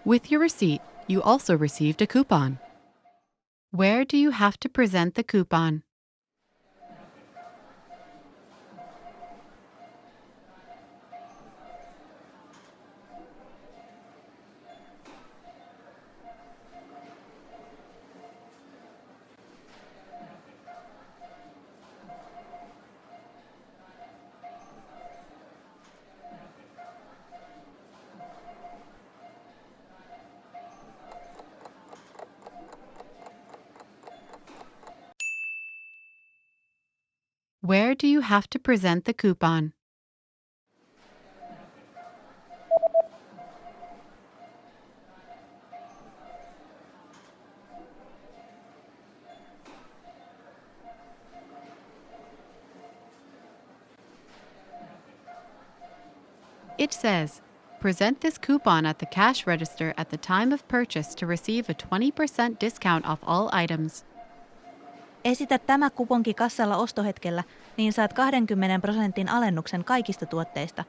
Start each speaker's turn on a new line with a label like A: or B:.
A: With your receipt, you also received a coupon. Where do you have to present the coupon? Where do you have to present the coupon? It says, present this coupon at the cash register at the time of purchase to receive a 20% discount off all items.
B: Esitä tämä kuponki kassalla ostohetkellä, niin saat 20% alennuksen kaikista tuotteista.